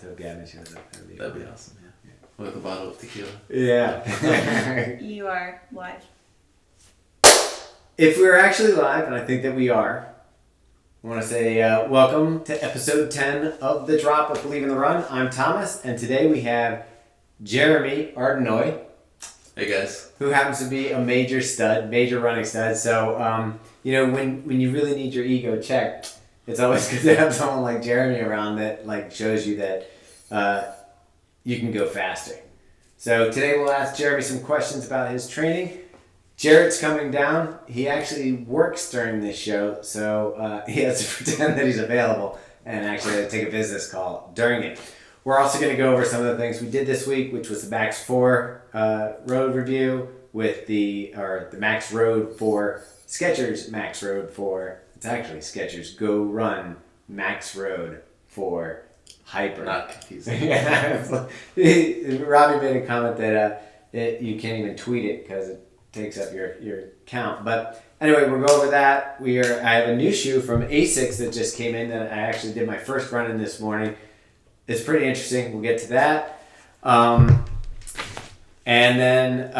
hope Gavin shows up. That'd be awesome, yeah. With a bottle of tequila. Yeah. You are live. If we're actually live, and I think that we are, I want to say welcome to episode 10 of The Drop of Believe in the Run. I'm Thomas, and today we have Jeremy Ardenoy. Hey guys. Who happens to be a major running stud. So, when you really need your ego checked, it's always good to have someone like Jeremy around that shows you that you can go faster. So today we'll ask Jeremy some questions about his training. Jarrett's coming down. He actually works during this show, so he has to pretend that he's available and actually take a business call during it. We're also going to go over some of the things we did this week, which was the Max 4 road review with the Max Road 4, Skechers Max Road 4. It's actually Skechers Go Run Max Road 4 Hyper. Not confusing. Robbie made a comment that you can't even tweet it because it takes up your account. But anyway, we'll go over that. I have a new shoe from Asics that just came in that I actually did my first run in this morning. It's pretty interesting. We'll get to that. And then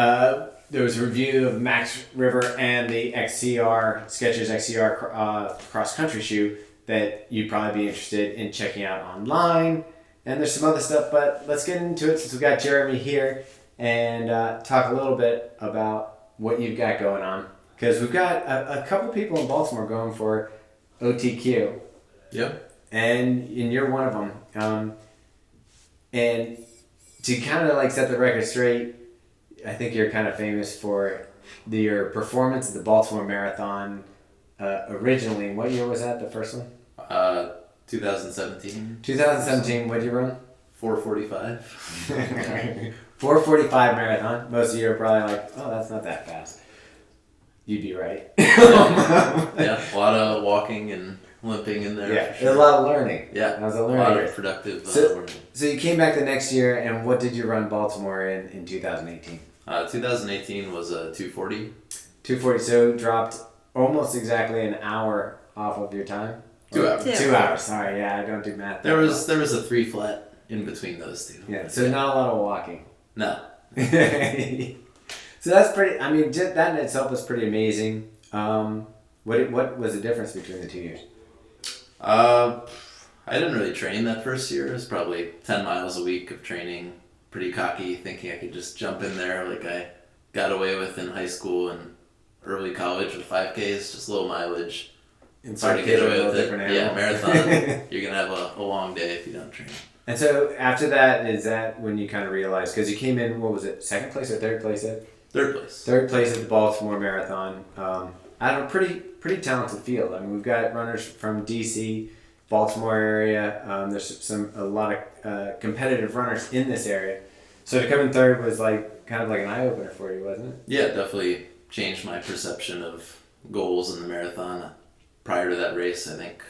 there was a review of Max River and the Skechers XCR cross-country shoe that you'd probably be interested in checking out online. And there's some other stuff, but let's get into it since we've got Jeremy here and talk a little bit about what you've got going on. Because we've got a couple people in Baltimore going for OTQ. Yep. And you're one of them. And to kind of set the record straight, I think you're kind of famous for your performance at the Baltimore Marathon originally. What year was that, the first one? 2017. 2017, what did you run? 4:45. 4:45 marathon. Most of you are probably like, oh, that's not that fast. You'd be right. Yeah, a lot of walking and limping in there. Yeah, there's a lot of learning. Yeah, that was a lot of productive learning. So you came back the next year, and what did you run Baltimore in 2018? 2018 was a 2:40. 2:40, so dropped almost exactly an hour off of your time? 2 hours. 2 hours, sorry, yeah, I don't do math. There was a 3 flat in between those two. Yeah, so not a lot of walking. No. So that's pretty, I mean, just that in itself was pretty amazing. What was the difference between the 2 years? I didn't really train that first year. It was probably 10 miles a week of training. Pretty cocky, thinking I could just jump in there like I got away with in high school and early college with 5Ks, just low mileage. It's hard to get away with it. Yeah, marathon, you're going to have a long day if you don't train. And so after that, is that when you kind of realized, because you came in, what was it, second place or third place at? Third place. Third place at the Baltimore Marathon. I don't know, pretty talented field. I mean, we've got runners from DC, Baltimore area. There's a lot of competitive runners in this area. So to come in third was kind of like an eye opener for you, wasn't it? Yeah, it definitely changed my perception of goals in the marathon. Prior to that race, I think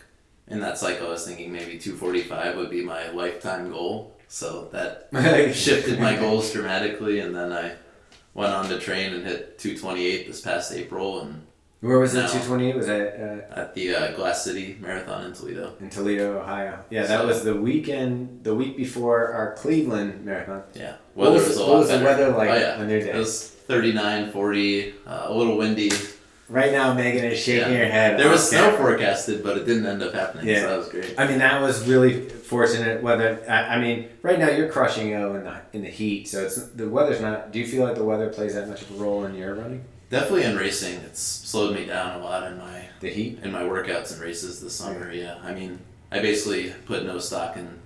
in that cycle, I was thinking maybe 2:45 would be my lifetime goal. So that shifted my goals dramatically, and then I went on to train and hit 2:28 this past April. And where was it? 2:28? Was that at the Glass City Marathon in Toledo? In Toledo, Ohio. Yeah, that was the week before our Cleveland Marathon. Yeah, weather was a lot better. What was the weather like on your day? It was 39, 40, a little windy. Right now, Megan is shaking her head. There was snow forecasted, but it didn't end up happening, so that was great. I mean, that was really fortunate weather. I mean, right now you're crushing in the heat, so the weather's not... Do you feel like the weather plays that much of a role in your running? Definitely in racing. It's slowed me down a lot in my... The heat? In my workouts and races this summer, yeah. I mean, I basically put no stock in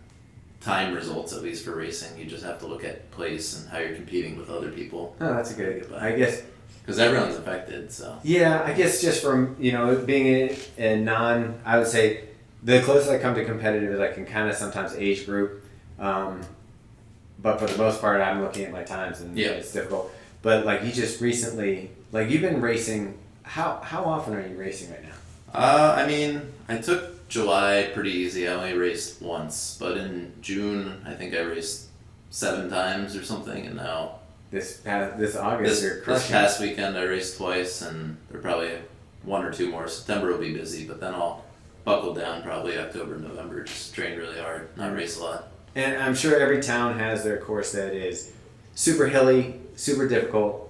time results, at least for racing. You just have to look at place and how you're competing with other people. Oh, that's a good... I guess... Because everyone's affected, so... Yeah, I guess just from, being a non... I would say the closest I come to competitive is I can kind of sometimes age group. But for the most part, I'm looking at my times and it's difficult. But, you just recently... you've been racing... How often are you racing right now? I mean, I took July pretty easy. I only raced once. But in June, I think I raced 7 times or something, and now... This August, you're crushing. This past weekend, I raced twice, and there are probably 1 or 2 more. September will be busy, but then I'll buckle down probably October, November. Just train really hard, not race a lot. and I'm sure every town has their course that is super hilly, super difficult.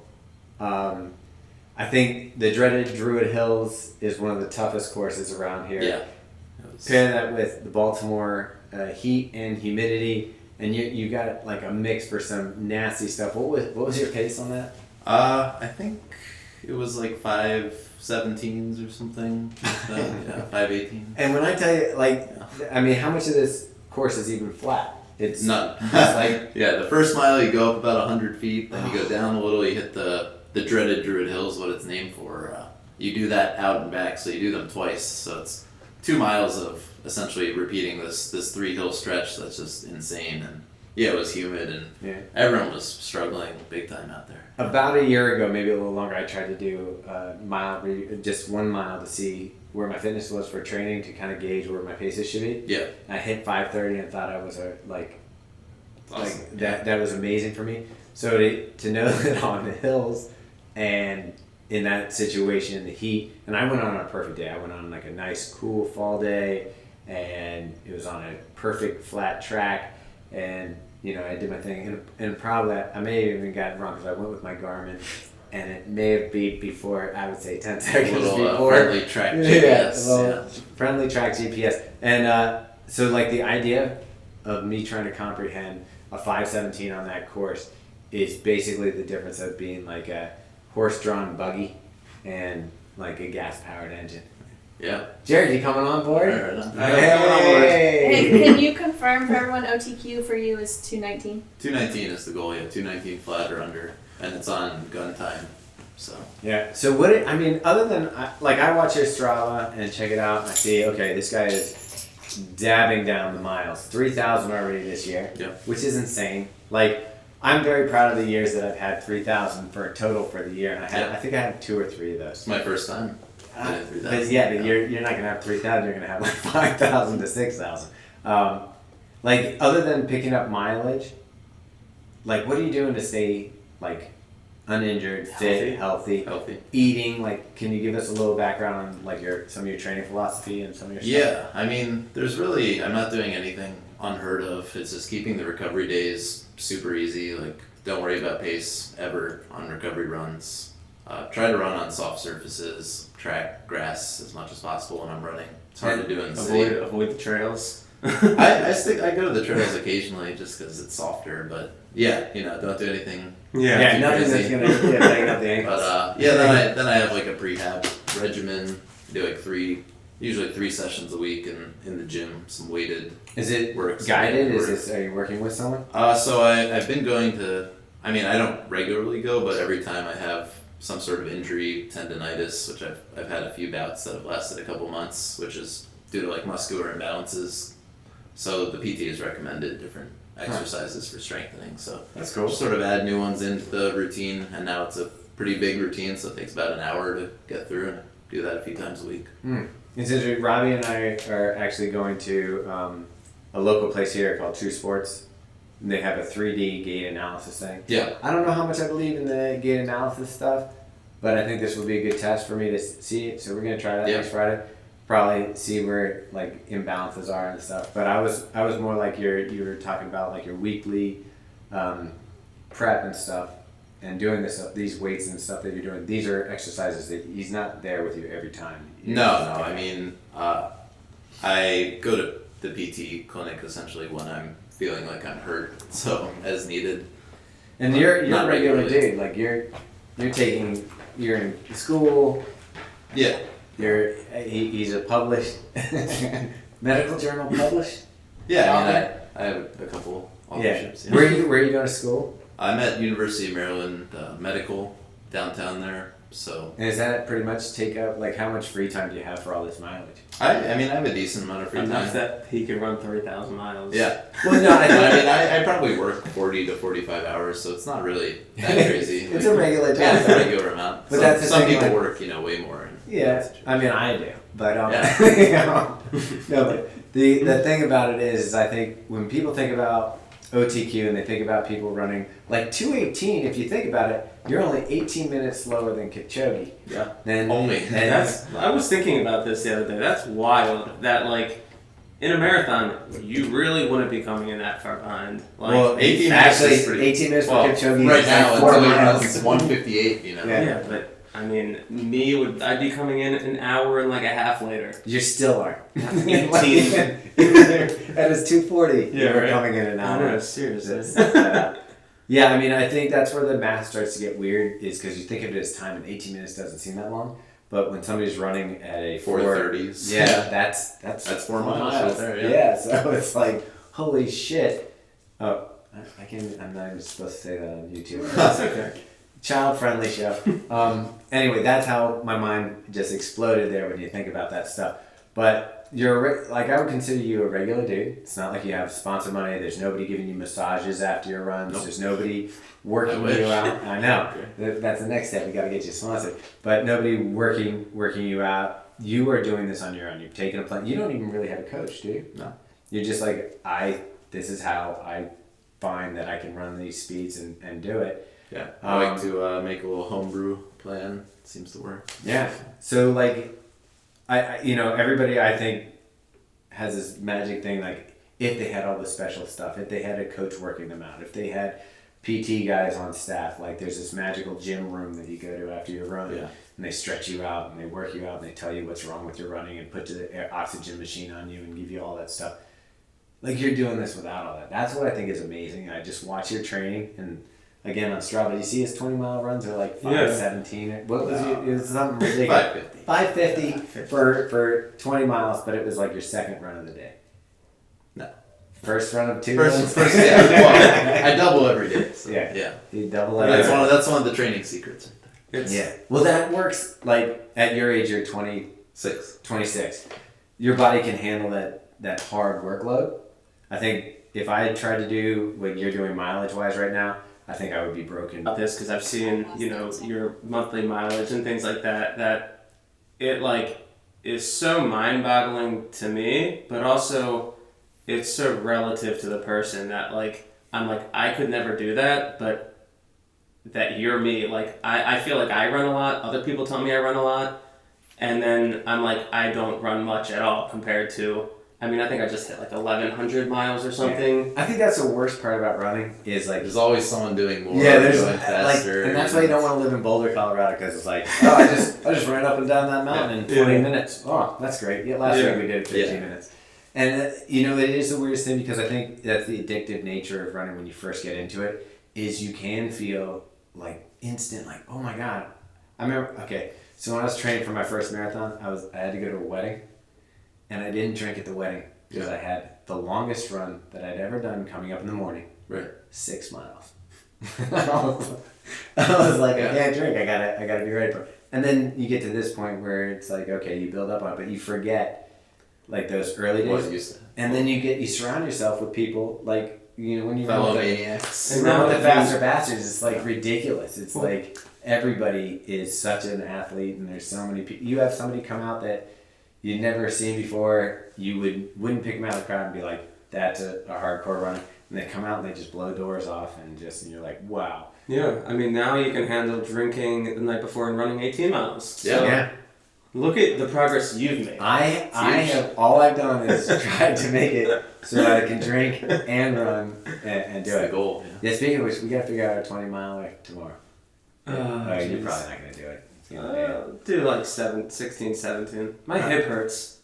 I think the dreaded Druid Hills is one of the toughest courses around here. Yeah. Pair that with the Baltimore heat and humidity, and you got like a mix for some nasty stuff. What was your pace on that? I think it was like 5:17s or something. Like that. Yeah, 5:18. And when I tell you, like, I mean, how much of this course is even flat? It's none. It's like Yeah, the first mile you go up about 100 feet, then you go down a little, you hit the dreaded Druid Hills, what it's named for. You do that out and back, so you do them twice. So it's 2 miles of essentially repeating this 3-hill stretch that's just insane. And yeah, it was humid, and everyone was struggling big time out there. about a year ago, maybe a little longer, I tried to do a mile, just 1 mile to see where my fitness was for training to kind of gauge where my paces should be. Yeah. I hit 5:30 and thought I was Awesome. that was amazing for me. So to know that on the hills and in that situation in the heat, and I went on a perfect day. I went on like a nice cool fall day, and it was on a perfect flat track, and I did my thing, and probably I may have even gotten it wrong because I went with my Garmin, and it may have beat before, I would say 10 seconds before. Friendly track GPS. Friendly track GPS. And so like the idea of me trying to comprehend a 5:17 on that course is basically the difference of being like a horse-drawn buggy and like a gas-powered engine. Yeah. Jared, you coming on board? Hey, can you confirm for everyone OTQ for you is 2:19? 2:19 is the goal, yeah. 2:19 flat or under. And it's on gun time. So. Yeah. So other than, I watch your Strava and check it out, and I see, okay, this guy is dabbing down the miles. 3,000 already this year, which is insane. Like, I'm very proud of the years that I've had 3,000 for a total for the year, and I think I had 2 or 3 of those. It's my first time. But you're not gonna have 3,000. You're gonna have like 5,000 to 6,000. Like, other than picking up mileage, like, what are you doing to stay like uninjured, fit, healthy, eating? Like, can you give us a little background on like some of your training philosophy and some of your stuff? Yeah, I mean, I'm not doing anything unheard of. It's just keeping the recovery days super easy. Like, don't worry about pace ever on recovery runs. Try to run on soft surfaces, track, grass as much as possible when I'm running. It's hard to do in the city. Avoid the trails. I go to the trails occasionally just because it's softer, but don't do anything. Yeah, nothing that's gonna bang up the ankles. But then I have like a prehab regimen. Do like usually 3 sessions a week in the gym. Some weighted. Is it work, guided? Are you working with someone? So I've been going to. I mean, I don't regularly go, but every time I have some sort of injury, tendonitis, which I've had a few bouts that have lasted a couple months, which is due to like muscular imbalances. So the PT has recommended different exercises for strengthening. So that's cool. Just sort of add new ones into the routine, and now it's a pretty big routine, so it takes about an hour to get through, and do that a few times a week. It's interesting. Robbie and I are actually going to a local place here called True Sports. And they have a 3D gait analysis thing. Yeah. I don't know how much I believe in the gait analysis stuff, but I think this will be a good test for me to see it. So we're gonna try that next Friday. Probably see where like imbalances are and stuff. But I was more like you were talking about like your weekly prep and stuff, and doing these weights and stuff that you're doing. These are exercises that he's not there with you every time. No. I mean, I go to the PT clinic essentially when I'm feeling like I'm hurt, so as needed. And you're a regular dude. Like you're in school. Yeah. He's a published medical journal published. Yeah, I mean, I have a couple authorships. Yeah. Where are you going to school? I'm at University of Maryland Medical downtown there. So. And does that pretty much take up like how much free time do you have for all this mileage? I mean, I have a decent amount of free time. Enough that he can run 30,000 miles. Yeah. Well, no, I probably work 40 to 45 hours, so it's not really that crazy. It's a regular job. Yeah, it's a regular amount. But some people work, way more. Yeah, I mean, I do, but no. But the thing about it is I think when people think about OTQ and they think about people running like 2:18, if you think about it, you're only 18 minutes slower than Kipchoge. Yeah. And only. I was thinking about this the other day. That's wild. That like in a marathon, you really wouldn't be coming in that far behind. Like, well, 18 minutes actually, is pretty- 18 minutes Well, for Kipchoge right is now like 4 until miles. it's 158. You know. Yeah. yeah, but I mean, I'd be coming in an hour and like a half later. You still are. 18. That is 240. Yeah, you were right. coming in an I hour. know, seriously. Yeah, I mean, I think that's where the math starts to get weird, is because you think of it as time, and 18 minutes doesn't seem that long. But when somebody's running at a 4:30s. yeah, that's 4 miles right there, yeah. Yeah, so it's like, holy shit. Oh, I'm not even supposed to say that on YouTube. That's okay. Child-friendly show. Anyway, that's how my mind just exploded there when you think about that stuff. But I would consider you a regular dude. It's not like you have sponsor money. There's nobody giving you massages after your runs. Nope. There's nobody working I wish. you out. I know. That's the next step. We got to get you sponsored. But nobody working you out. You are doing this on your own. You've taken a plan. You don't even really have a coach, do you? No. You're just like, this is how I find that I can run these speeds and do it. Yeah. I like to make a little homebrew plan. Seems to work. Yeah. So like, I everybody I think has this magic thing, like if they had all the special stuff, if they had a coach working them out, if they had PT guys on staff, like there's this magical gym room that you go to after your run, Yeah. and they stretch you out and they work you out and they tell you what's wrong with your running and put the oxygen machine on you and give you all that stuff. Like you're doing this without all that. That's what I think is amazing. I just watch your training, and again on Strava, you see his 20-mile runs are like 5:17. What was it? It was something ridiculous. 5:50 for 20 miles, but it was like your second run of the day. No. First run of 2 First, runs? yeah. Well, I double every day. So, Yeah. Yeah. You double it. That's one of the training secrets. Yeah. Well, that works. Like at your age, you're 26. Your body can handle that hard workload. I think if I had tried to do what you're doing mileage-wise right now, I think I would be broken. About this because I've seen your monthly mileage and things like that it like is so mind-boggling to me, but also it's so relative to the person that like I'm like I could never do that, but that you're me. Like I feel like I run a lot. Other people tell me I run a lot, and then I'm like I don't run much at all compared to. I mean, I think I just hit like 1,100 miles or something. Yeah. I think that's the worst part about running is like There's always someone doing more. yeah, there's doing faster. and that's why you don't want to live in Boulder, Colorado, because it's like oh, I just ran up and down that mountain in 20 minutes. Oh, that's great. Yeah, last week we did it 15 minutes. And it is the weirdest thing because I think that's the addictive nature of running when you first get into it is you can feel like instant like oh my god. I remember so when I was training for my first marathon, I had to go to a wedding. And I didn't drink at the wedding because I had the longest run that I'd ever done coming up in the morning. Right. 6 miles. I was like, I can't drink. I gotta be ready for it. And then you get to this point where it's like, okay, you build up on it, but you forget like those early days. And then you surround yourself with people like when you fellow run maniacs. and run with the faster bastards, it's like ridiculous. It's like everybody is such an athlete, and there's so many people. You have somebody come out that you'd never seen before, you wouldn't pick them out of the crowd and be like, that's a hardcore runner. And they come out and they just blow doors off and you're like, wow. Yeah, I mean now you can handle drinking the night before and running 18 miles. So Yeah. Look at the progress you've made. All I've done is tried to make it so that I can drink and run and do That's it. the goal. Yeah, speaking of which, we gotta figure out a 20-miler tomorrow. You're Jeez. probably not gonna do it. Do like 16, 17. My hip hurts.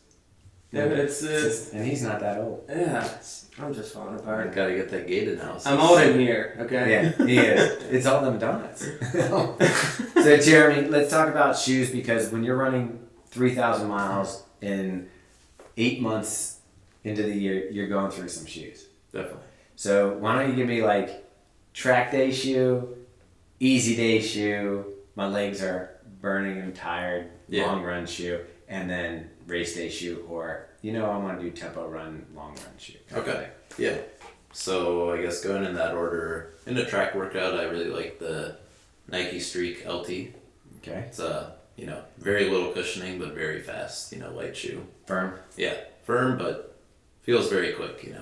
And And he's not that old. I'm just falling I apart. gotta get that gait analysis. I'm old in here, okay? Yeah, he is. It's all them donuts. So Jeremy, let's talk about shoes because when you're running 3,000 miles in 8 months into the year, you're going through some shoes. Definitely. So why don't you give me like track day shoe, easy day shoe, my legs are burning and tired, long run shoe, and then race day shoe or I want to do tempo run, long run shoe. Okay. Yeah. So I guess going in that order, in a track workout, I really like the Nike Streak LT. Okay. It's very little cushioning but very fast, light shoe. Firm. Yeah, firm but feels very quick,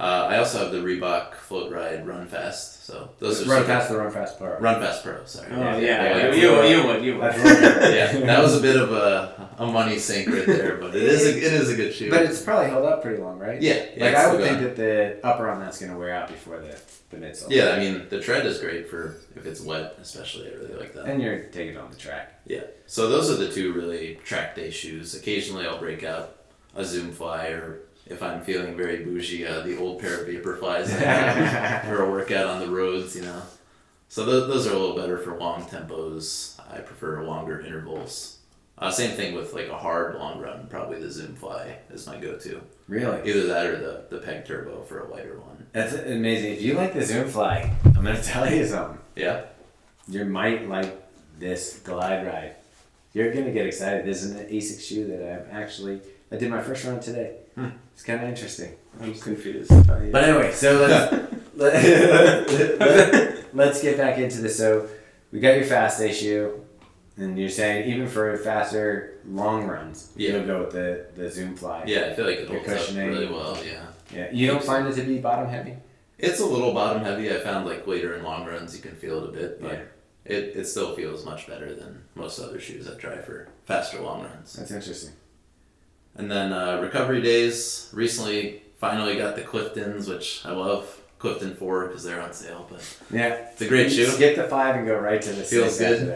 I also have the Reebok Float Ride Run Fast. So those are Run Fast, the Run Fast Pro. Run Fast Pro. Sorry. Oh Yeah, you would. Yeah, that was a bit of a money sink right there, but it is a good shoe. But it's probably held up pretty long, right? Yeah. Like I would think that the upper on that's gonna wear out before the midsole. Yeah, I mean the tread is great for if it's wet, especially. I really like that. And you're taking it on the track. Yeah. So those are the two really track day shoes. Occasionally I'll break out a Zoom Fly, or if I'm feeling very bougie, the old pair of Vaporflies I have for a workout on the roads, you know. So those are a little better for long tempos. I prefer longer intervals. Same thing with like a hard long run. Probably the Zoom Fly is my go-to. Really? Either that or the Peg Turbo for a lighter one. That's amazing. If you like the Zoom Fly, I'm gonna tell you something. Yeah. You might like this Glide Ride. You're gonna get excited. This is an Asics shoe that I did my first run today. It's kind of interesting. I'm confused. But anyway, so let's get back into this. So we got your fast day shoe, and you're saying even for faster long runs, you'll go with the Zoom Fly. Yeah, I feel like it holds up cushioning. really well. Yeah. Yeah. You don't find it to be bottom heavy? It's a little bottom heavy. I found like later in long runs you can feel it a bit, but it still feels much better than most other shoes I try for faster long runs. That's interesting. And then recovery days. Recently, finally got the Cliftons, which I love. Clifton 4 because they're on sale, but Yeah. it's a great shoe. Skip the 5 and go right to the Feels 6 after good.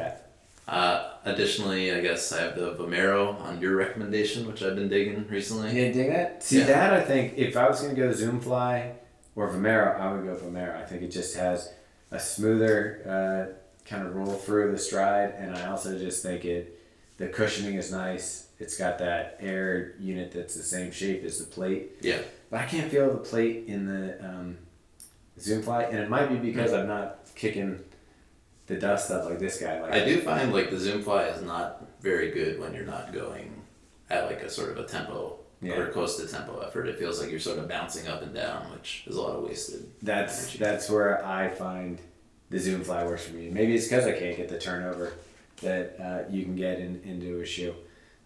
that. Additionally, I guess I have the Vomero on your recommendation, which I've been digging recently. Yeah, dig that? See, Yeah. that I think, if I was going to go Zoom Fly or Vomero, I would go Vomero. I think it just has a smoother kind of roll through the stride, and I also just think the cushioning is nice. It's got that air unit that's the same shape as the plate. Yeah. But I can't feel the plate in the Zoom Fly, and it might be because I'm not kicking the dust up like this guy. Like I do find like the Zoom Fly is not very good when you're not going at like a sort of a tempo or close to tempo effort. It feels like you're sort of bouncing up and down, which is a lot of wasted energy. That's where I find the Zoom Fly works for me. Maybe it's because I can't get the turnover that you can get into a shoe.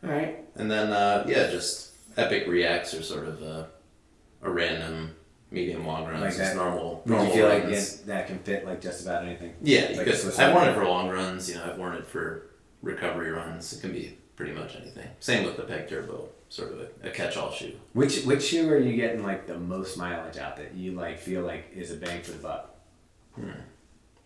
All right. And then just Epic Reacts are sort of a random medium long runs, Like just that. normal Do you feel like runs. that can fit like just about anything? Yeah, Like because Swiss I've worn Army? it for long runs. You know, I've worn it for recovery runs. It can be pretty much anything. Same with the Peg Turbo, sort of a catch-all shoe. Which shoe are you getting like the most mileage out that you like feel like is a bang for the buck?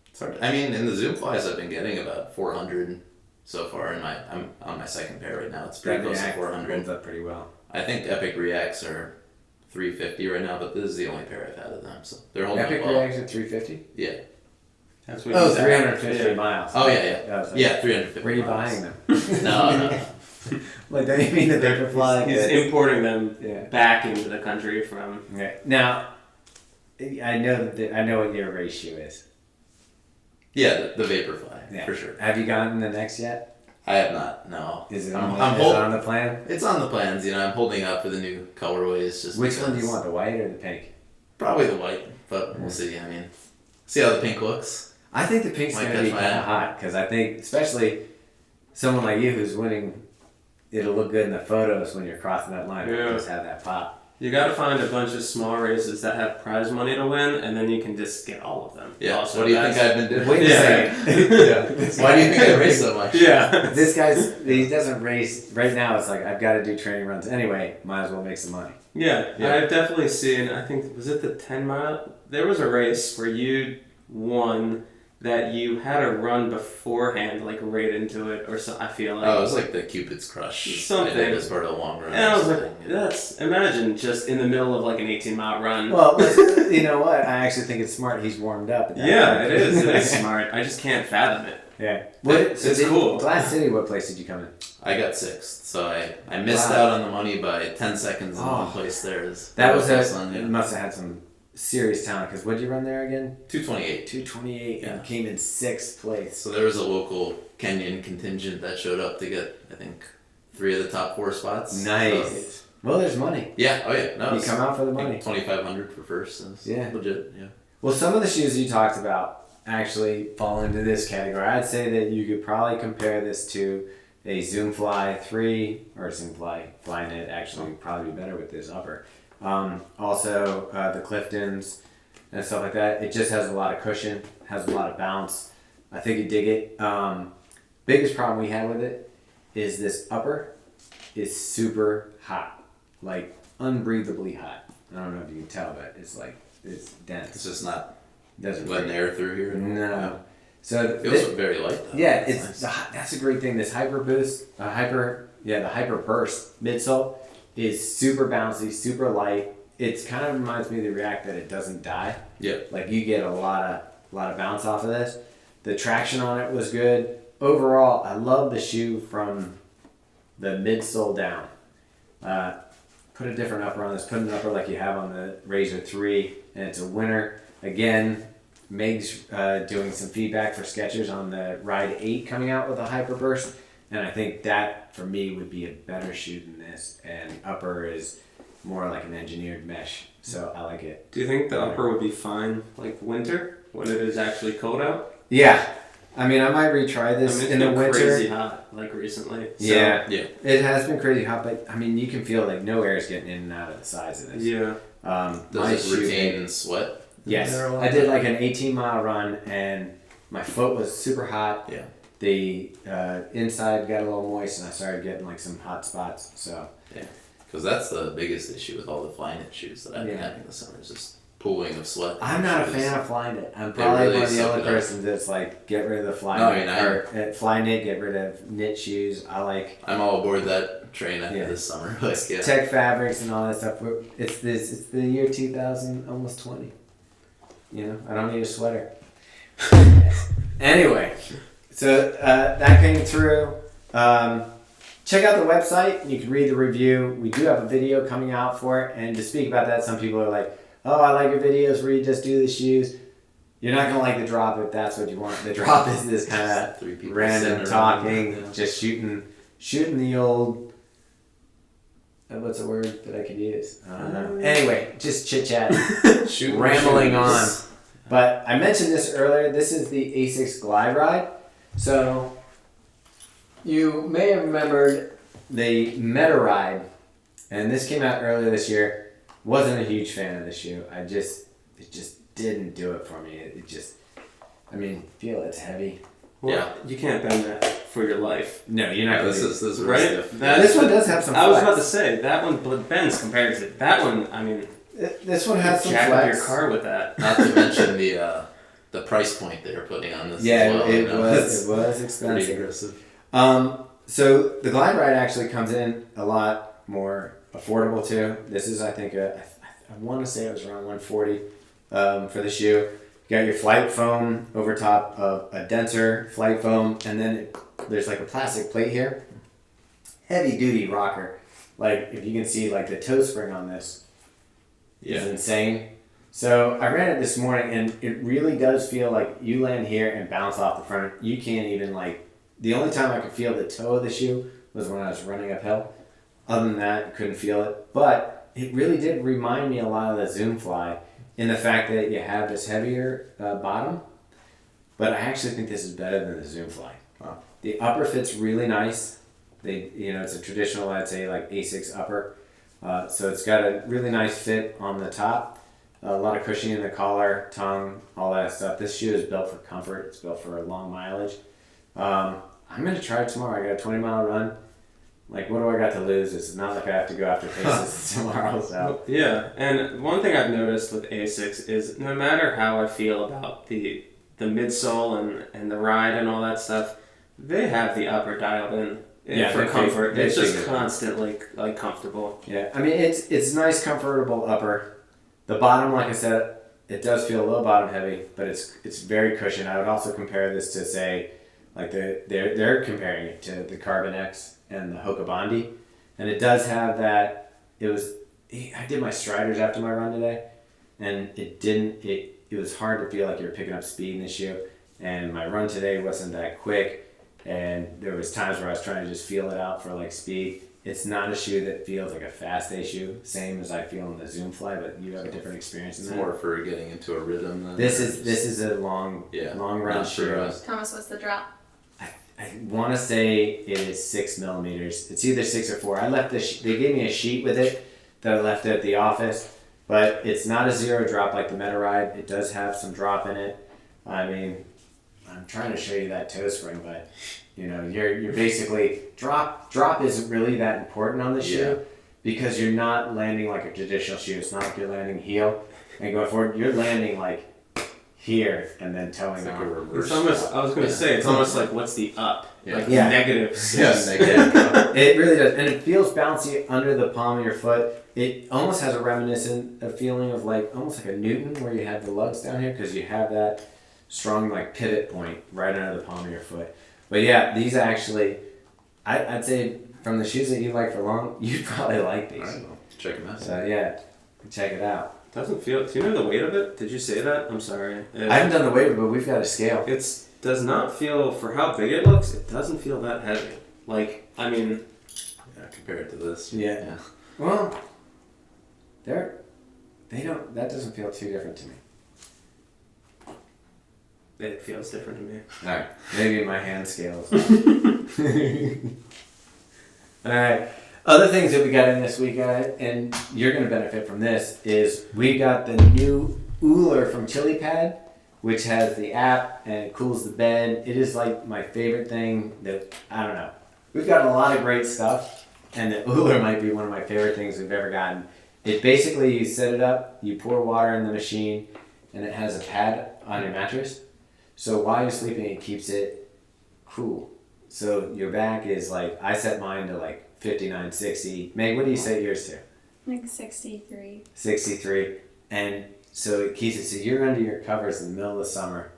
It's hard. I mean, in the Zoom Flies, I've been getting about 400 so far. I'm on my second pair right now. It's pretty close to 400. Holds up pretty well. I think Epic Reacts are 350 right now, but this is the only pair I've had of them, so they're holding Epic up well. Reacts at 350? Yeah. That's what Oh, you said. 350 Yeah. miles. Oh yeah. That was like- Yeah, 350. Where are you miles. buying them? No. Like, don't you mean the Vaporfly? He's importing them Yeah. back into the country from. Okay. Now, I know I know what your race shoe is. Yeah, the Vaporfly, Yeah. for sure. Have you gotten the next yet? I have not. No. Is it I'm on, is it holding. on the plan? It's on the plans. You know, I'm holding out for the new colorways. Just Which one do because- you want, the white or the pink? Probably the white, but we'll see. I mean, see how the pink looks. I think the pink's Might going to be catch my kind eye. of hot because I think, especially someone like you who's winning, it'll look good in the photos when you're crossing that line. Yeah. Just have that pop. You gotta find a bunch of small races that have prize money to win, and then you can just get all of them. Yeah. Also, What do you think that's- I've been doing? Wait a Yeah. second. Yeah. Why do you think I race so much? Yeah. This he doesn't race. Right now, it's like, I've got to do training runs anyway. Might as well make some money. Yeah, Yeah. I've definitely seen. I think was it the 10 mile. There was a race where you won that you had to run beforehand, like right into it, or so. I feel like. Oh, it was like the Cupid's Crush. Something. I did as part of the long run. And I or was like, something, that's imagine just in the middle of like an 18-mile run. Well, you know what? I actually think it's smart. He's warmed up. At that Yeah, point. it is. It is smart. I just can't fathom it. Yeah. It's cool. Glass City, what place did you come in? I got sixth, so I missed Wow. out on the money by 10 seconds in one place there. That was close a. on, It yeah. must have had some serious talent because what did you run there again? 228. 228 Yeah. and came in sixth place. So there was a local Kenyan contingent that showed up to get, I think, 3 of the top 4 spots. Nice. So, Well, there's money. yeah, oh yeah. No, You it's, come out for the I money. think 2,500 for first. So it's Yeah. legit, yeah. Well, some of the shoes you talked about actually fall into this category. I'd say that you could probably compare this to a Zoom Fly 3 or Zoom Fly Flyknit. Actually, would probably be better with this upper. Also the Cliftons and stuff like that. It just has a lot of cushion, has a lot of bounce. I think you dig it. Biggest problem we had with it is this upper is super hot, like unbreathably hot. I don't know if you can tell, but it's like it's dense. It's just not Doesn't letting air through here. No. So It feels very light though. yeah, That's nice. that's a great thing. This hyper boost, the hyper burst midsole is super bouncy, super light. It's kind of reminds me of the React that it doesn't die. Yep. Like you get a lot of bounce off of this. The traction on it was good. Overall, I love the shoe from the midsole down. Put a different upper on this. Put an upper like you have on the Razor 3, and it's a winner. Again, Meg's doing some feedback for Skechers on the Ride 8 coming out with a hyper burst, and I think that for me would be a better shoe than this. And upper is more like an engineered mesh, so I like it. Do you think the upper would be fine like winter when it is actually cold out? Yeah, I mean I might retry this It's in the been winter. crazy hot like recently. So, Yeah, Yeah. it has been crazy hot, but I mean you can feel like no air is getting in and out of the sides of this. Yeah. Does My it shoe retain sweat? Yes, There a lot? I did like an 18-mile run, and my foot was super hot. Yeah. The inside got a little moist, and I started getting like some hot spots. So Because that's the biggest issue with all the Flyknit shoes that I've been Yeah. having this summer is just pooling of sweat. I'm not a Shoes. fan of Flyknit. I'm probably really one of the suck only it up. persons that's like get rid of the Flyknit No, I mean, or Flyknit, get rid of knit shoes. I like I'm all aboard that train after Yeah. this summer. Like, yeah. tech fabrics and all that stuff. It's the year 2000, almost 20. You know, I don't need a sweater. Anyway, so that came through. Check out the website. You can read the review. We do have a video coming out for it. And to speak about that, some people are like, oh, I like your videos where you just do the shoes. You're not going to like the drop if that's what you want. The drop is this kind of Three people random sitting talking, around, yeah. just shooting the old... what's a word that I could use? I don't know. Anyway, just chit-chatting. Shooting rambling shoes. on. But I mentioned this earlier. This is the Asics Glideride. So you may have remembered the Metaride, and this came out earlier this year. Wasn't a huge fan of the shoe. It just didn't do it for me. Feel it's heavy. Well, Yeah. you can't bend that for your life. No, you're Yeah, not. this Really, is real Right? stiff. this one does have some. I was flex. about to say that one bends compared to that one. I mean, This one has some jack up flex. your car with that. Not to mention the price point they were putting on this Yeah, as well. it you know? was Pretty expensive. aggressive. So the Glideride actually comes in a lot more affordable too. This is, I think, I want to say it was around 140 for the shoe. You got your flight foam over top of a denser flight foam, and then there's like a plastic plate here. Heavy duty rocker. Like if you can see, like the toe spring on this is insane. So I ran it this morning, and it really does feel like you land here and bounce off the front. You can't even like. The only time I could feel the toe of the shoe was when I was running uphill. Other than that, I couldn't feel it. But it really did remind me a lot of the Zoom Fly in the fact that you have this heavier bottom. But I actually think this is better than the Zoom Fly. Wow. The upper fits really nice. It's a traditional, I'd say, like Asics upper. So it's got a really nice fit on the top. A lot of cushioning in the collar, tongue, all that stuff. This shoe is built for comfort. It's built for long mileage. I'm going to try it tomorrow. I got a 20-mile run. Like, what do I got to lose? It's not like I have to go after paces tomorrow. So. Yeah, and one thing I've noticed with Asics is no matter how I feel about the midsole and the ride and all that stuff, they have the upper dialed in for comfort. It's just constantly like comfortable. Yeah, I mean it's nice, comfortable upper. The bottom, like I said, it does feel a little bottom heavy, but it's very cushioned. I would also compare this to say, like they're comparing it to the Carbon X and the Hoka Bondi, and it does have that. I did my striders after my run today, and it was hard to feel like you were picking up speed in the shoe. And my run today wasn't that quick, and there was times where I was trying to just feel it out for like speed. It's not a shoe that feels like a fast day shoe, same as I feel in the Zoom Fly, but you have a different experience in It's that. more for getting into a rhythm than This is a long run not shoe. for us. Thomas, what's the drop? I want to say it is 6 millimeters. It's either 6 or 4. I left they gave me a sheet with it that I left at the office, but it's not a zero drop like the Metaride. It does have some drop in it. I mean, I'm trying to show you that toe spring, but you know, you're basically drop isn't really that important on the shoe because you're not landing like a traditional shoe. It's not like you're landing heel and going forward. You're landing like here and then toeing Like a on. reverse. It's almost. I was gonna say it's almost like what's the up? Yeah. Like Yeah. negative. Yeah, negative. It really does, and it feels bouncy under the palm of your foot. It almost has a reminiscent of feeling of like almost like a Newton, where you have the lugs down here because you have that strong like pivot point right under the palm of your foot. But yeah, these actually, I'd say from the shoes that you like for long, you'd probably like these. All right, well, check them out. So yeah, check it out. Doesn't feel. Do you know the weight of it? Did you say that? I'm sorry. I haven't done the weight, but we've got a scale. It's does not feel for how big it looks. It doesn't feel that heavy. Like I mean, Yeah, compared to this. Yeah. Well, they don't. That doesn't feel too different to me. it feels different to me. All right, maybe my hand scale is. All right. Other things that we got in this week, and you're going to benefit from this, is we got the new Ooler from Chili Pad, which has the app and it cools the bed. It is like my favorite thing that, I don't know. We've got a lot of great stuff, and the Ooler might be one of my favorite things we've ever gotten. It basically, you set it up, you pour water in the machine, and it has a pad on your mattress. So while you're sleeping, it keeps it cool. So your back is like, I set mine to like 59, 60. Meg, what do you set yours to? Like 63. 63. And so it keeps it, so you're under your covers in the middle of the summer,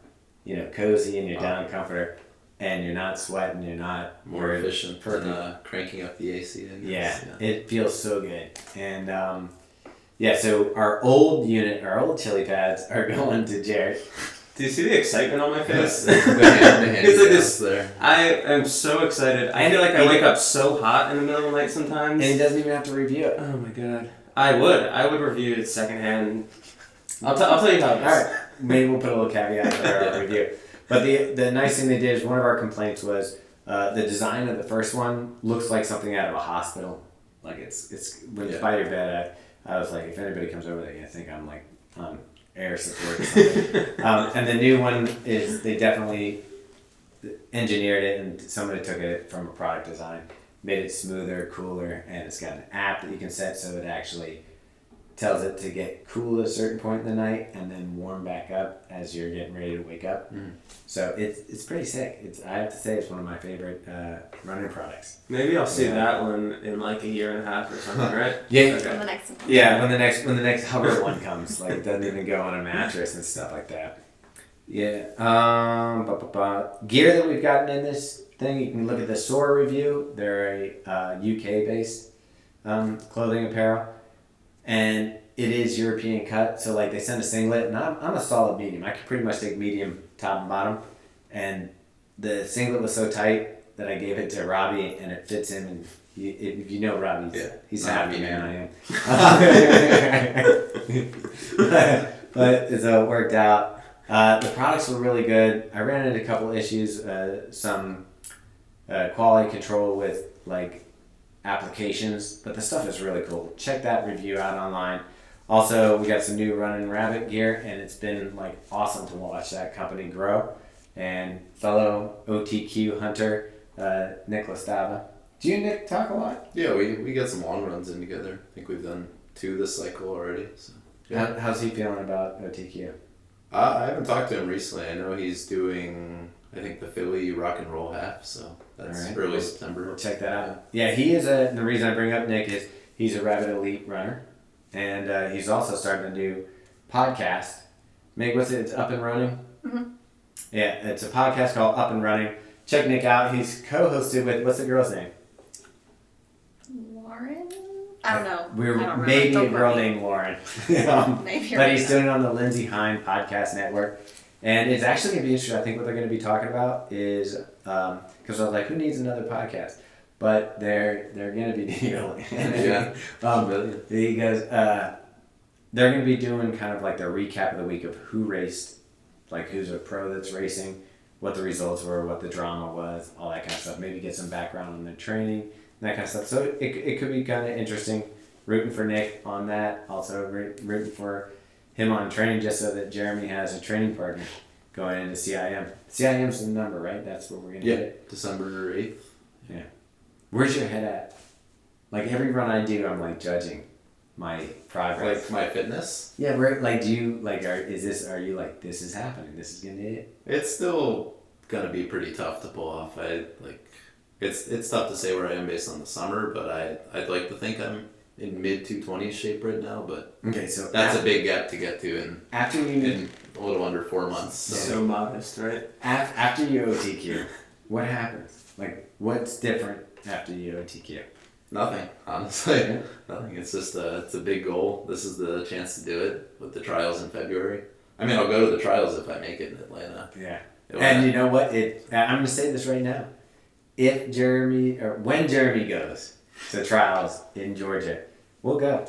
you know, cozy in your down comforter, and you're not sweating, you're not More worried. efficient Perfect. than cranking up the AC. I Yeah, guess. it feels so good. And yeah, so our old Chili Pads are going to Jared. Do you see the excitement on my face? the hand It's like goes this- there. I am so excited. I feel like I wake up so hot in the middle of the night sometimes. And he doesn't even have to review it. Oh my god. I would review it secondhand. I'll tell you how it is. All right, maybe we'll put a little caveat for our review. But the nice thing they did is one of our complaints was the design of the first one looks like something out of a hospital. Like it's when it's by your bed. I was like, if anybody comes over there, you think I'm like air support or something. And the new one is they definitely engineered it and somebody took it from a product design, made it smoother, cooler, and it's got an app that you can set so it actually tells it to get cool at a certain point in the night and then warm back up as you're getting ready to wake up. So it's pretty sick. I have to say it's one of my favorite running products. Maybe I'll see that one in like a year and a half or something, right? Yeah. On Okay. the next one. Yeah, when the next hover one comes, like it doesn't even go on a mattress and stuff like that. Yeah. Gear that we've gotten in this thing, you can look at the Sora review. They're a UK based clothing apparel, and it is European cut. So like they send a singlet, and I'm a solid medium. I can pretty much take medium top and bottom, and the singlet was so tight that I gave it to Robbie, and it fits him. And if you know Robbie, he's happy, man. I am. But so it worked out. The products were really good. I ran into a couple issues, some quality control with like applications, but the stuff is really cool. Check that review out online. Also, we got some new Running Rabbit gear, and it's been like awesome to watch that company grow. And fellow OTQ hunter, Nick Lastava. Do you and Nick talk a lot? Yeah, we got some long runs in together. I think we've done 2 this cycle already. So yeah. How's he feeling about OTQ? I haven't talked to him recently. I know he's doing, I think, the Philly Rock and Roll Half, so that's All right. early September. We'll check that out. Yeah, he is and the reason I bring up Nick is he's a Rabbit Elite runner, and he's also starting a new podcast. Meg, what's it? It's Up and Running? Mm-hmm. Yeah, it's a podcast called Up and Running. Check Nick out. He's co-hosted with, what's the girl's name? Lauren? I don't know. I don't We're remember. maybe Don't a girl quote me. named Lauren. Maybe you're But right. he's doing it on the Lindsey Hine Podcast Network. And it's actually going to be interesting. I think what they're going to be talking about is, because I was like, who needs another podcast? But they're going to be doing Yeah. he goes, they're going to be doing kind of like the recap of the week of who raced, like who's a pro that's racing, what the results were, what the drama was, all that kind of stuff. Maybe get some background on their training, and that kind of stuff. So it could be kind of interesting. rooting for Nick on that. Also rooting for him on training, just so that Jeremy has a training partner going into CIM. CIM's the number, right? That's where we're gonna hit it. December 8th. Yeah. Where's your head at? Like every run I do, I'm like judging my progress. Like my fitness. Yeah, where like do you like are you like this is happening? This is gonna hit? It's still gonna be pretty tough to pull off. It's tough to say where I am based on the summer, but I'd like to think I'm in mid 220s shape right now. But Okay, so that's a big gap to get to in a little under 4 months. So modest, right? After you OTQ, what happens? Like what's different after you OTQ? Nothing, honestly. Yeah. Nothing. It's just it's a big goal. This is the chance to do it with the trials in February. I mean, I'll go to the trials if I make it in Atlanta. Yeah. And you know what? I'm gonna say this right now. When Jeremy goes to trials in Georgia, we'll go.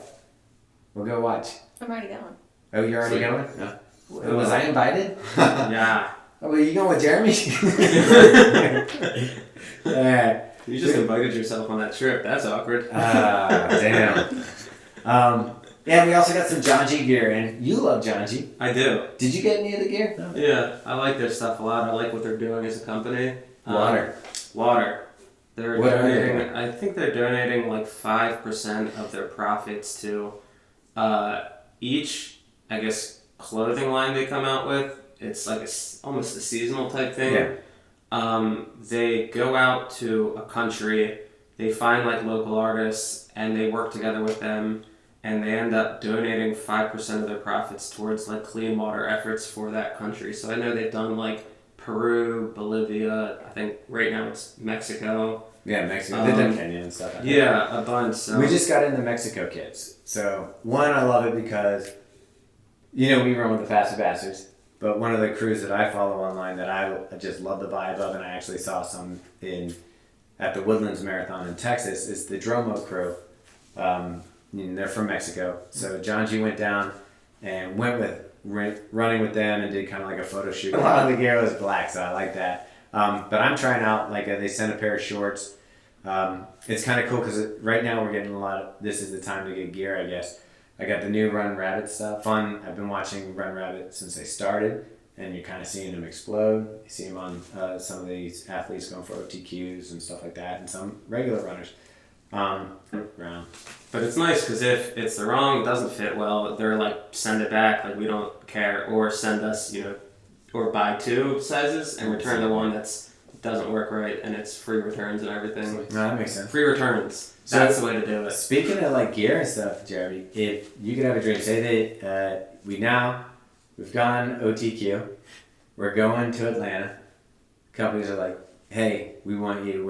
We'll go watch. I'm already going. Oh, you're already Sweet. going? Yeah. Was I invited? Yeah. Oh, well, you going with Jeremy? Yeah. You just invited yourself on that trip. That's awkward. Damn. Yeah, we also got some John G gear, and you love John G. I do. Did you get any of the gear? No. Yeah, I like their stuff a lot. I like what they're doing as a company. Water. They're What are they donating. doing? I think they're donating like 5% of their profits to each, I guess, clothing line they come out with. It's like almost a seasonal type thing. Yeah. They go out to a country, they find like local artists, and they work together with them, and they end up donating 5% of their profits towards like clean water efforts for that country. So I know they've done like Peru, Bolivia, I think right now it's Mexico. Yeah, Mexico. They've done Kenya and stuff. Yeah, a bunch. So. We just got in the Mexico kits. So, one, I love it because, we run with the Fast Bastards, but one of the crews that I follow online that I just love the vibe of, and I actually saw some at the Woodlands Marathon in Texas, is the Dromo crew. They're from Mexico. So, John G went down and went with running with them and did kind of like a photo shoot. A lot of the gear was black, so I like that. But I'm trying out, they sent a pair of shorts. It's kind of cool because right now we're getting this is the time to get gear, I guess. I got the new Run Rabbit stuff. Fun. I've been watching Run Rabbit since they started, and you're kind of seeing them explode. You see them on some of these athletes going for OTQs and stuff like that, and some regular runners. Round. But it's nice because if it's the wrong, it doesn't fit well, they're like, send it back, like we don't care, or send us, or buy 2 sizes and return the one that's doesn't work right, and it's free returns and everything. No, that makes sense. Free returns. So That's the way to do it. Speaking of gear and stuff, Jeremy, if you could have a dream, say that we've gone OTQ, we're going to Atlanta. Companies are like, hey, we want you to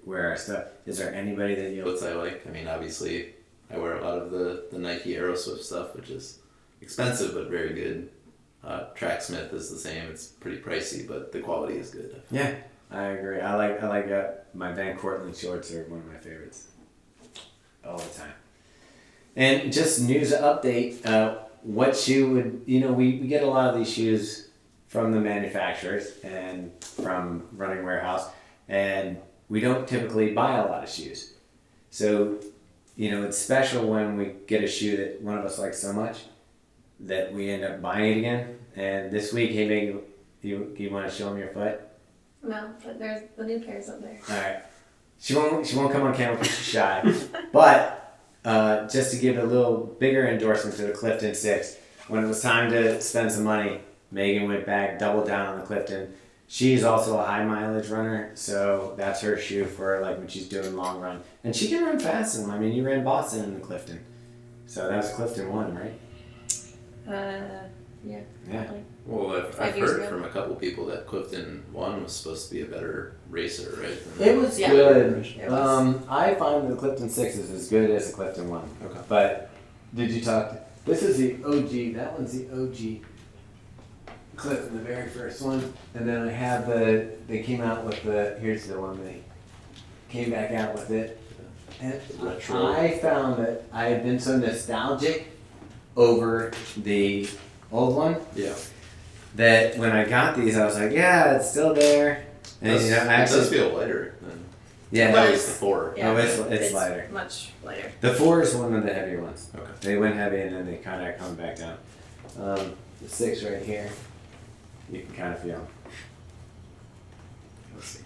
wear our stuff. Is there anybody that you'll... What's I like? I mean, obviously, I wear a lot of the Nike Aeroswift stuff, which is expensive but very good. Tracksmith is the same. It's pretty pricey, but the quality is good. Yeah, I agree. I like my Van Cortlandt shorts are one of my favorites. All the time. And just news update, what shoe would, we get a lot of these shoes from the manufacturers and from Running Warehouse, and we don't typically buy a lot of shoes. So, it's special when we get a shoe that one of us likes so much that we end up buying it again. And this week, hey Megan, you want to show them your foot? No, but there's the new pair's up there. All right. She won't come on camera because she's shy. But just to give a little bigger endorsement to the Clifton 6, when it was time to spend some money, Megan went back, doubled down on the Clifton. She's also a high mileage runner, so that's her shoe for when she's doing long run. And she can run fast. And you ran Boston in the Clifton, so that was Clifton 1, right? Yeah. Yeah. Well, I've 5 years heard ago. from a couple people that Clifton 1 was supposed to be a better racer, right? It was Yeah. good. It was. I find the Clifton 6 is as good as the Clifton 1. Okay. But did you talk to... This is the OG. That one's the OG Clifton, the very first one. And then I have they came out with here's the one they came back out with it. And Retro. I found that I had been so nostalgic over the old one Yeah. that when I got these, I was like, yeah, it's still there. And It does feel lighter than Yeah, That was the 4. Yeah, Oh, it's lighter. Much lighter. The 4 is one of the heavier ones. Okay. They went heavy and then they kind of come back down. The 6 right here, you can kind of feel. Let's see.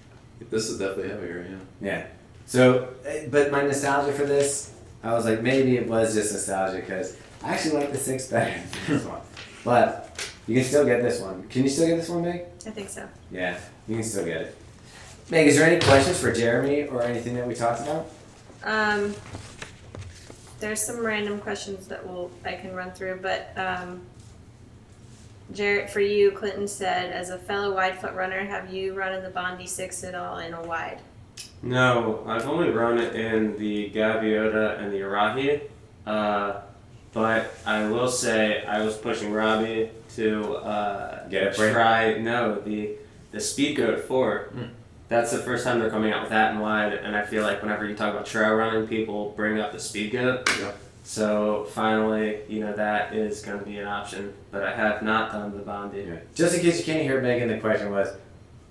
This is definitely heavier, yeah. Yeah. So, but my nostalgia for this, I was like, maybe it was just nostalgia because I actually like the 6 better than this one. But you can still get this one. Can you still get this one, Meg? I think so. Yeah, you can still get it. Meg, is there any questions for Jeremy or anything that we talked about? There's some random questions that I can run through, but Jarrett, for you, Clinton said, as a fellow wide foot runner, have you run in the Bondi 6 at all in a wide? No, I've only run it in the Gaviota and the Arahi. But I will say I was pushing Robbie to Get it, Brent? try the Speed Goat 4. That's the first time they're coming out with that in wide, and I feel like whenever you talk about trail running, people bring up the Speed Goat. Yep. So finally, that is going to be an option, but I have not done the Bondi. Yeah. Just in case you can't hear Megan, the question was,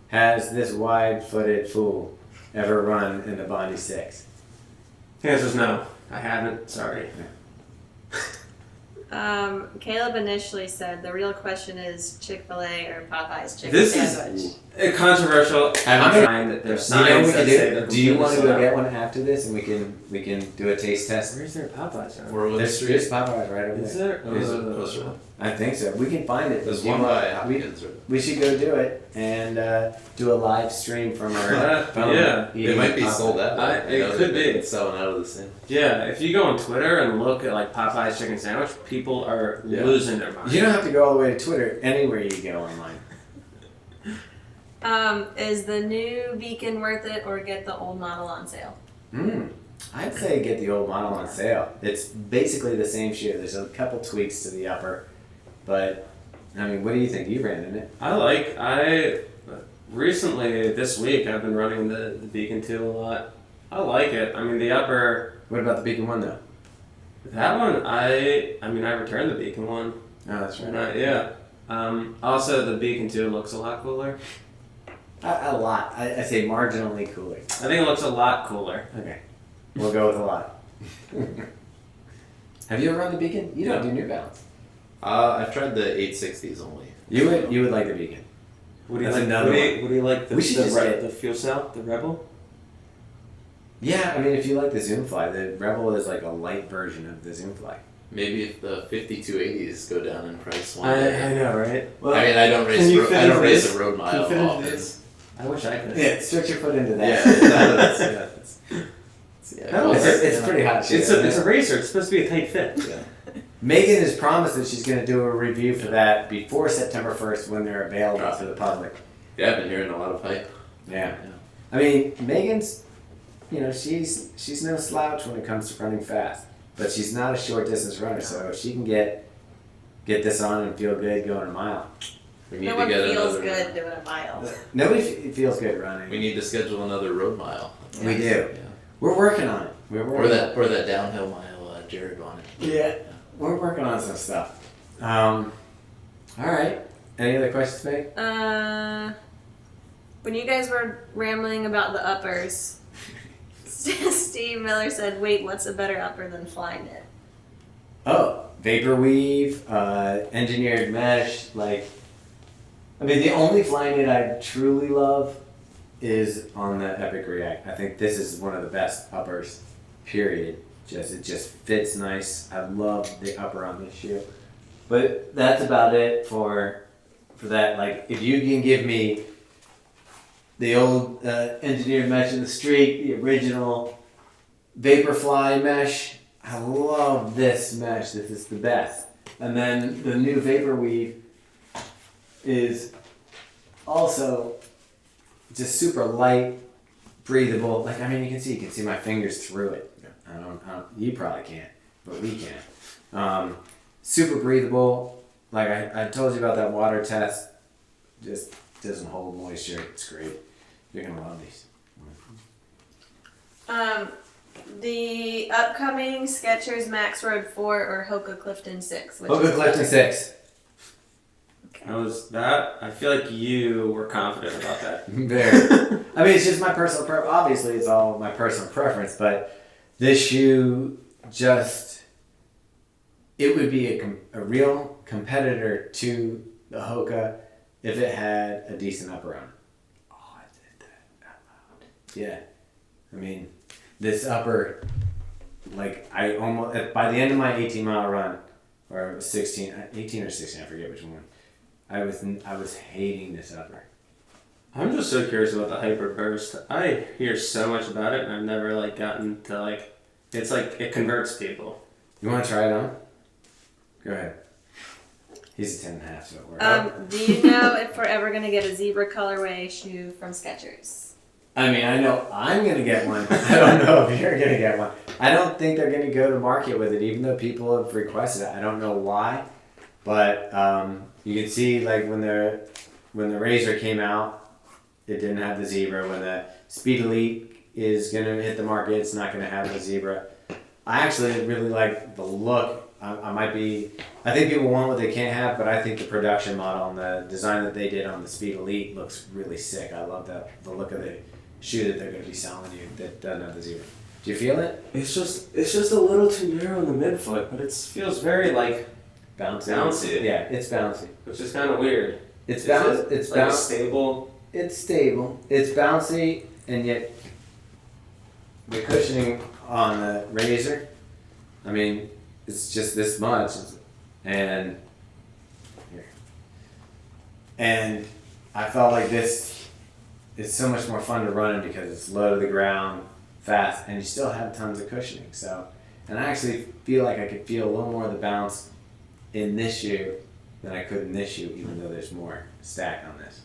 has this wide-footed fool ever run in the Bondi 6? The answer is no. I haven't. Sorry. Caleb initially said the real question is Chick-fil-A or Popeye's chicken This sandwich. is controversial. I'm trying that there's You know signs what we that can say do? they're Do you want to go completely get one after this, and we can do a taste test? Where's their Popeyes? At? We're with the There's street. Popeyes right over Is there. there? Is it closer one? I think so. We can find it. There's Do you one want- by Hopkins. We should go do it and do a live stream from our phone. Yeah. It eating might be Popeyes. sold out. It could be. Selling out of the scene. Yeah, if you go on Twitter and look at like Popeye's chicken sandwich, people are Yeah. losing their mind. You don't have to go all the way to Twitter. Anywhere you go online. Is the new Beacon worth it or get the old model on sale? I'd say get the old model on sale. It's basically the same shoe. There's a couple tweaks to the upper, but I mean, what do you think? You ran in it. I recently this week I've been running the Beacon 2 a lot. I like it. I mean the upper What about the Beacon 1 though? that one I returned the Beacon one. Oh, that's And yeah. Also the Beacon 2 looks a lot cooler. A lot. I say marginally cooler. I think it looks a lot cooler. Okay. We'll go with a lot. Have you ever run the Beacon? You don't do New Balance. I've tried the 860s only. You would like the Beacon. What do you That's like? another What do you like? We should just get- the fuel cell, the Rebel. Yeah, I mean, if you like the Zoomfly, the Rebel is like a light version of the Zoomfly. Maybe if the 5280s go down in price one I day. know, right? Well, I mean, I don't can you race. fit I don't into race this? a road Can you mile fit into often. this? I wish I could. yeah, stretch your foot into that. Yeah, It's pretty hot shit. It's a racer. It's supposed to be a tight fit. Megan has promised that she's going to do a review for that before September 1st when they're available to the public. Yeah, I've been hearing a lot of hype. Yeah. I mean, Megan's, she's no slouch when it comes to running fast, but she's not a short distance runner, so if she can get this on and feel good going a mile. We need No to one get feels another. good doing a mile. Nobody feels good running. We need to schedule another road mile. We do. Yeah. We're working on it. Or that downhill mile Jared wanted. Yeah, we're working on some stuff. All right. Any other questions, Meg? When you guys were rambling about the uppers, Steve Miller said, "Wait, what's a better upper than flying it?" Oh, vapor weave, engineered mesh. I mean, the only flying knit I truly love is on the Epic React. I think this is one of the best uppers. Period. It just fits nice. I love the upper on this shoe. But that's about it for that. Like, if you can give me the old engineered mesh in the street, the original Vaporfly mesh, I love this mesh. This is the best. And then the new Vapor Weave is also just super light, breathable. Like, I mean, you can see my fingers through it. You probably can't, but we can. Super breathable. Like I told you about that water test. Just doesn't hold moisture. It's great. You're gonna love these. The upcoming Skechers Max Road 4 or Hoka Clifton 6? Which Hoka is Clifton 6. I feel like you were confident about that. Very. I mean, it's just my personal obviously, it's all my personal preference, but this shoe just, it would be a real competitor to the Hoka if it had a decent upper on it. Oh, I did that out loud. Yeah. I mean, this upper, like, I almost, by the end of my 18-mile run, or 18 or 16, I forget which one, I was hating this upper. I'm just so curious about the Hyper Burst. I hear so much about it, and I've never like gotten to like. It's like it converts people. You want to try it on? Go ahead. He's a 10.5, so it works. Do you know if we're ever gonna get a zebra colorway shoe from Skechers? I mean, I know I'm gonna get one. I don't know if you're gonna get one. I don't think they're gonna go to market with it, even though people have requested it. I don't know why, but you can see like when the Razor came out, it didn't have the zebra. When the Speed Elite is gonna hit the market, it's not gonna have the zebra. I actually really like the look. I think people want what they can't have, but I think the production model and the design that they did on the Speed Elite looks really sick. I love the look of the shoe that they're going to be selling you that doesn't have the zebra. Do you feel it? It's just a little too narrow in the midfoot, but it feels very like bouncy. Yeah, it's bouncy. Which is kind of weird. It's stable. It's stable. It's bouncy, and yet the cushioning on the Razor, I mean, it's just this much, and here. And I felt like this is so much more fun to run in because it's low to the ground, fast, and you still have tons of cushioning. So, and I actually feel like I could feel a little more of the bounce in this shoe than I could in this shoe, even though there's more stacked on this.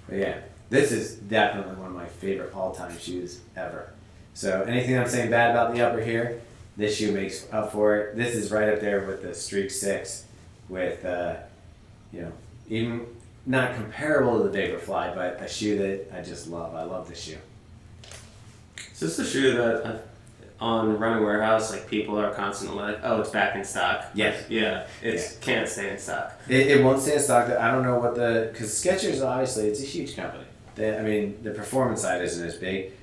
But yeah, this is definitely one of my favorite all-time shoes ever. So anything I'm saying bad about the upper here, this shoe makes up for it. This is right up there with the Streak 6 with, even not comparable to the Vaporfly, but a shoe that I just love. I love this shoe. Is this the shoe that on Running Warehouse, like people are constantly like, oh, it's back in stock? Yes. Yeah, can't stay in stock. It won't stay in stock. I don't know what because Skechers, obviously, it's a huge company. The performance side isn't as big.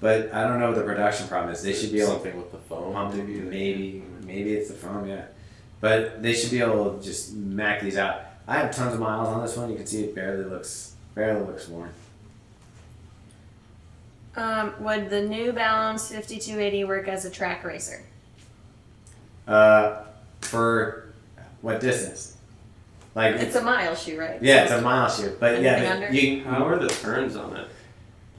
But I don't know what the production problem is. They should be able something with the foam. Maybe it's the foam, yeah. But they should be able to just mac these out. I have tons of miles on this one. You can see it barely looks worn. Would the New Balance 5280 work as a track racer? For what distance? Like it's a mile shoe, right? Yeah, it's a mile shoe. But anything how are the turns on it?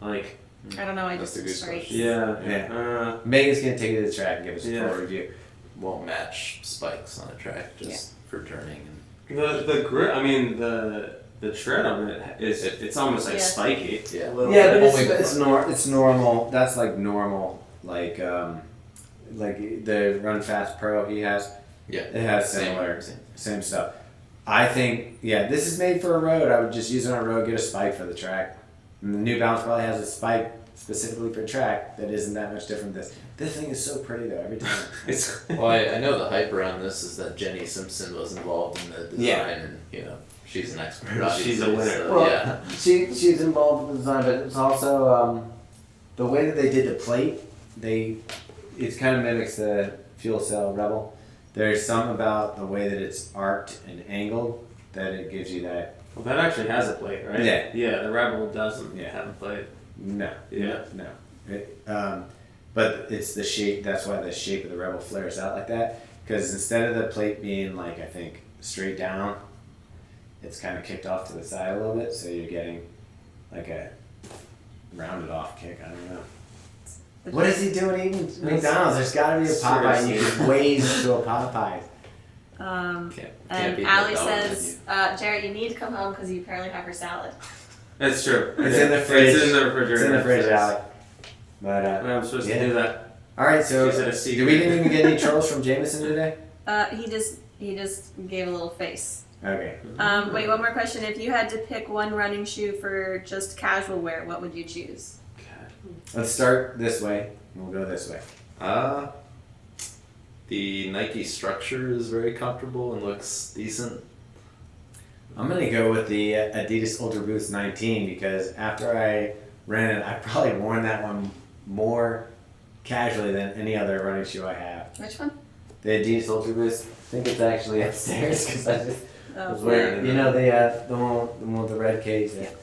Like. I don't know. I just straight. Yeah. Megan's gonna take it to the track and give us a full review. Won't match spikes on a track just for turning. And the grip. I mean the tread on it is it's almost like spiky. Yeah. But it's normal. That's like normal. Like the Run Fast Pro he has. Yeah. It has same stuff. I think this is made for a road. I would just use it on a road, get a spike for the track. And the New Balance probably has a spike specifically for track that isn't that much different than this. This thing is so pretty though every time. Well, I know the hype around this is that Jenny Simpson was involved in the design, and she's an expert. Obviously, she's a winner. So, she's involved with the design, but it's also the way that they did the plate. It kind of mimics the Fuel Cell Rebel. There's something about the way that it's arced and angled that it gives you that. Well, that actually has a plate, right? Yeah. Yeah, the Rebel doesn't have a plate. No. Yeah. No. But it's the shape. That's why the shape of the Rebel flares out like that. Because instead of the plate being like I think straight down, it's kind of kicked off to the side a little bit. So you're getting like a rounded off kick. I don't know. What is he doing eating McDonald's? There's got to be a Popeye. You can waze to a Popeye. And Allie says, Jarrett, you need to come home because you apparently have her salad. That's true. It's in the fridge. It's in the refrigerator. It's in the fridge, Allie. But I'm supposed to do that. All right, so She's in a secret. did we didn't even get any trolls from Jameson today? He just gave a little face. Okay. Wait, one more question. If you had to pick one running shoe for just casual wear, what would you choose? Let's start this way. And we'll go this way. The Nike structure is very comfortable and looks decent. I'm gonna go with the Adidas Ultra Boost 19 because after I ran it, I've probably worn that one more casually than any other running shoe I have. Which one? The Adidas Ultra Boost. I think it's actually upstairs because I just was Oh. wearing. You know the one with the red cage that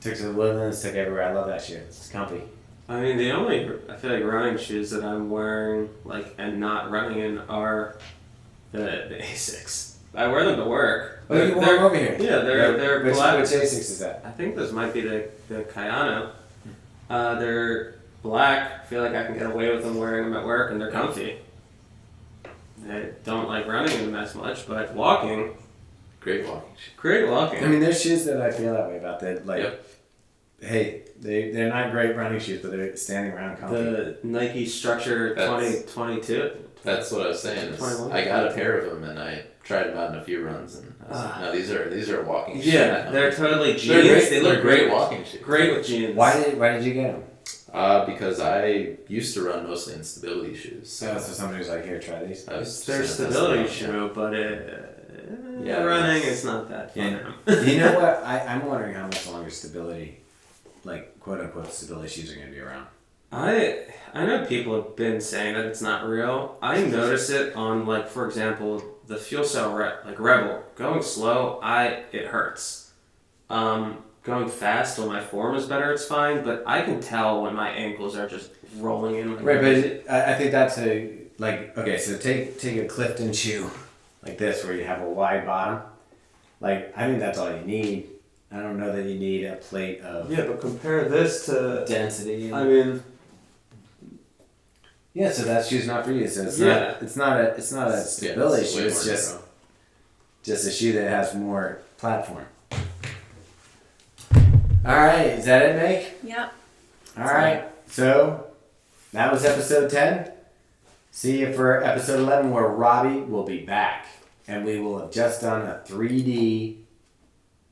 took to the woodlands, took everywhere. I love that shoe. It's comfy. I mean, the only I feel like running shoes that I'm wearing like and not running in are the Asics. I wear them to work. Oh, you wore them over here. Yeah, they're which, black. Which Asics is that? I think those might be the Kayano. They're black. I feel like I can get away with them wearing them at work, and they're comfy. I don't like running in them as much, but walking, Great walking shoe. great walking. I mean, there's shoes that I feel that way about. That like, Yep. hey, they're not great running shoes, but they're standing around comfy. The Nike Structure That's- 2022. That's what I was saying. is 21. I got a pair of them and I tried them out in a few runs, and I was like, no, these are walking shoes. Yeah, they're totally jeans. They're great. They They're look great walking shoes. Great with jeans. Why did you get them? Because I used to run mostly in stability shoes. So somebody was like, here, try these. I was Their just gonna test stability them out, shoe, but Yeah, running it's- is not that fun. Yeah. You know what? I'm wondering how much longer stability, like quote unquote stability shoes are going to be around. I know people have been saying that it's not real. I notice it on, like, for example, the fuel cell like Rebel. Going slow, it hurts. Going fast when my form is better, it's fine. But I can tell when my ankles are just rolling in. Like Right, but I think that's okay. So take a Clifton shoe like this where you have a wide bottom. Like I think that's all you need. I don't know that you need a plate of yeah, but compare this to. density. I mean, Yeah, so that shoe's not for you. So it's Yeah. not a stability it's shoe. way It's more just narrow. a shoe that has more platform. All right, is that it, Meg? Yep. All right, so that was episode 10. See you for episode 11 where Robbie will be back and we will have just done a 3D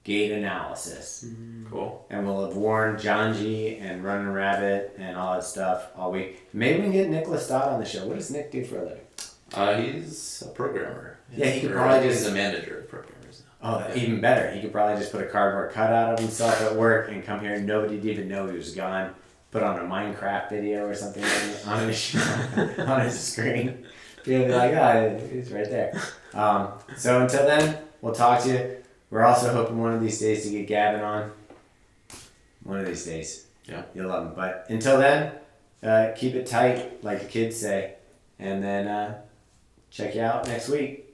gait analysis. Cool. And we'll have worn John G and Running Rabbit and all that stuff all week. Maybe we can get Nicholas Dodd on the show. What does Nick do for a living? He's a programmer. Yeah, he could Or probably he's just- a manager of programmers now. Oh, even better. He could probably just put a cardboard cutout of himself at work and come here and nobody'd even know he was gone. Put on a Minecraft video or something on his screen. You'll be like, he's right there. So until then, we'll talk to you. We're also hoping one of these days to get Gavin on. One of these days. Yeah. You'll love him. But until then, keep it tight, like the kids say. And then check you out next week.